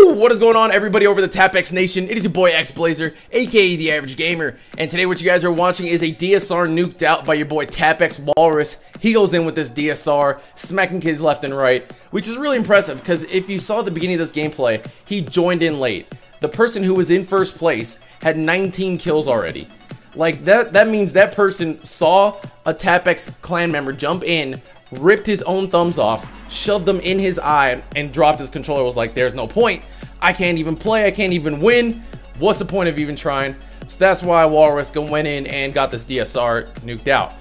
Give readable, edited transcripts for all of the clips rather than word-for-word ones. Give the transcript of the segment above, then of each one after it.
What is going on, everybody over the TapX Nation? It is your boy XBlazer, aka The Average Gamer, and today what you guys are watching is a DSR nuked out by your boy TapX Walrus. He goes in with this DSR, smacking kids left and right, which is really impressive because if you saw at the beginning of this gameplay, he joined in late. The person who was in first place had 19 kills already. Like, that means that person saw a TapX clan member jump in, ripped his own thumbs off, shoved them in his eye, and dropped his controller. Was like, there's no point. I can't even play. I can't even win. What's the point of even trying? So that's why Walrus went in and got this DSR nuked out.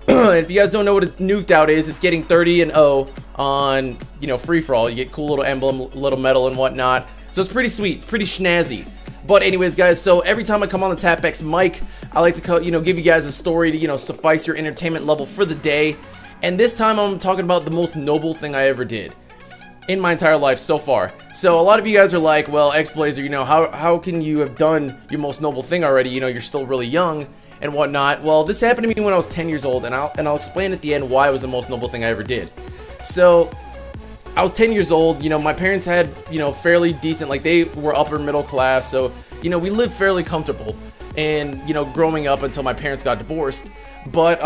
And if you guys don't know what a nuked out is, it's getting 30-0 on, free-for-all. You get cool little emblem, little medal and whatnot. So it's pretty sweet. It's pretty snazzy. But anyways, guys, so every time I come on the TapX mic, I like to, give you guys a story to, suffice your entertainment level for the day. And this time I'm talking about the most noble thing I ever did in my entire life so far. So a lot of you guys are like, well, XBlazer, how can you have done your most noble thing already? You're still really young and whatnot. Well, this happened to me when I was 10 years old, and I'll explain at the end why it was the most noble thing I ever did. So I was 10 years old. My parents had, fairly decent, like, they were upper middle class, so we lived fairly comfortable and growing up until my parents got divorced. But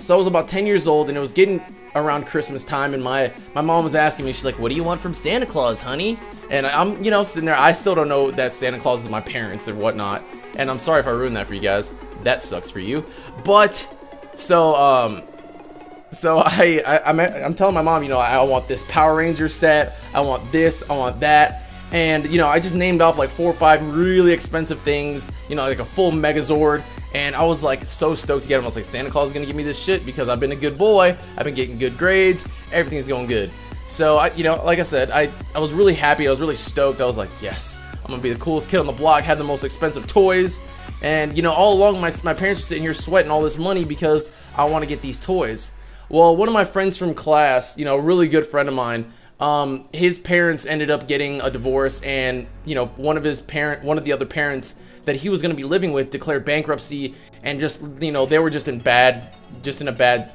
so I was about 10 years old, and it was getting around Christmas time, and my mom was asking me, she's like, what do you want from Santa Claus, honey? And I'm sitting there, I still don't know that Santa Claus is my parents or whatnot, and I'm sorry if I ruined that for you guys. That sucks for you. But so I'm telling my mom, I want this Power Ranger set, I want this, I want that. And I just named off like 4 or 5 really expensive things, like a full Megazord. And I was like so stoked to get them. I was like, Santa Claus is gonna give me this shit because I've been a good boy, I've been getting good grades, everything's going good. So like I said, I was really happy, I was really stoked. I was like, yes, I'm gonna be the coolest kid on the block, have the most expensive toys. And all along my parents were sitting here sweating all this money because I want to get these toys. Well, one of my friends from class, a really good friend of mine, his parents ended up getting a divorce, and one of the other parents that he was going to be living with declared bankruptcy, and just they were just in a bad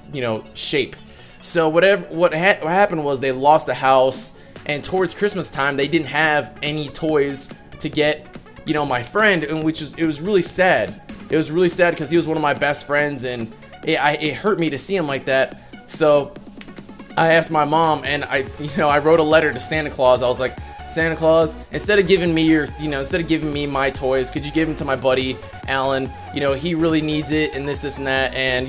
shape. So what happened was they lost the house, and towards Christmas time they didn't have any toys to get my friend, and it was really sad. It was really sad because he was one of my best friends, and it hurt me to see him like that. So I asked my mom, and I wrote a letter to Santa Claus. I was like, Santa Claus, instead of giving me my toys, could you give them to my buddy Alan? He really needs it, and this and that. And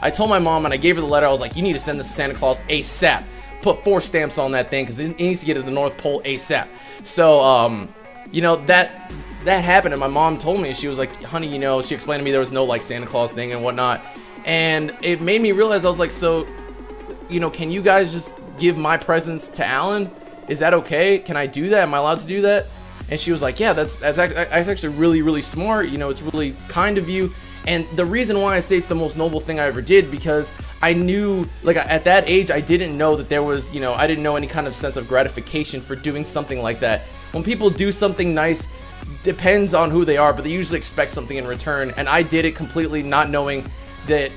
I told my mom, and I gave her the letter. I was like, you need to send this to Santa Claus ASAP. Put 4 stamps on that thing because it needs to get to the North Pole ASAP. So that happened, and my mom told me, she was like, honey, she explained to me there was no like Santa Claus thing and whatnot, and it made me realize, I was like, so can you guys just give my presents to Alan? Is that okay? Can I do that? Am I allowed to do that? And she was like, yeah, that's actually really, really smart. It's really kind of you. And the reason why I say it's the most noble thing I ever did, because I knew, like, at that age, I didn't know that there was, I didn't know any kind of sense of gratification for doing something like that. When people do something nice, depends on who they are, but they usually expect something in return. And I did it completely not knowing that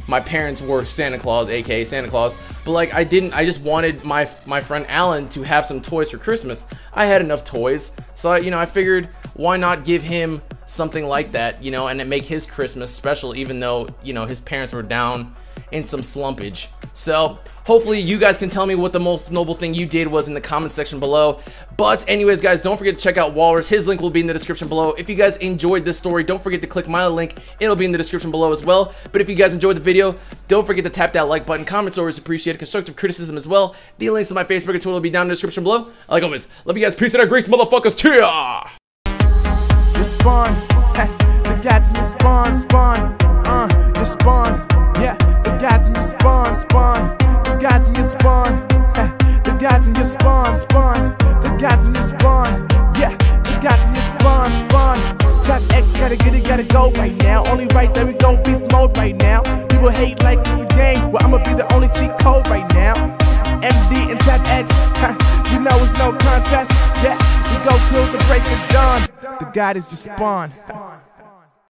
my parents were Santa Claus, aka Santa Claus, but like I just wanted my friend Alan to have some toys for Christmas. I had enough toys, so I figured, why not give him something like that, and it make his Christmas special, even though his parents were down in some slumpage. So hopefully you guys can tell me what the most noble thing you did was in the comment section below. But anyways, guys, don't forget to check out Walrus. His link will be in the description below. If you guys enjoyed this story, don't forget to click my link. It'll be in the description below as well. But if you guys enjoyed the video, don't forget to tap that like button. Comments are always appreciated. Constructive criticism as well. The links to my Facebook and Twitter will be down in the description below. Like always, love you guys. Peace and grace, motherfuckers. Cheer! You spawn, the gods in your spawn, you spawn, yeah, the gods in your spawn, the gods in your spawn, the gods in your spawn, the gods in your spawn, yeah, the gods in your spawn. TapX gotta go right now. Only right there we go, beast mode right now. People hate like it's a game, well I'ma be the only cheat code right now. MD and TapX, it's no contest, yeah, we go till the break of dawn. The god is your spawn.